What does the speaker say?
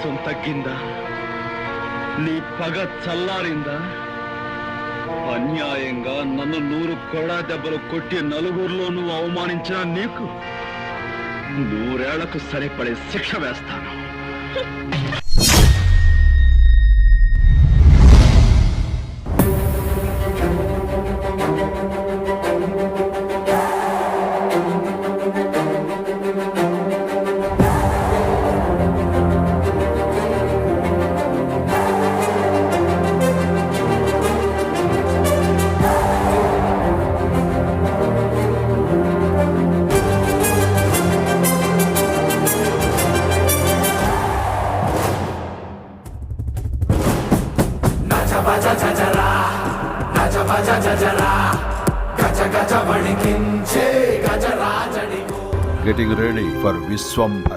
ఆవేశం తగ్గిందా? నీ పగ చల్లారిందా? అన్యాయంగా నన్ను 100 కొడా దెబ్బలు కొట్టి నలుగురిలో నువ్వు అవమానించిన నీకు 100 ఏళ్లకు సరిపడే శిక్ష వేస్తాను. Getting ready for Viswambara.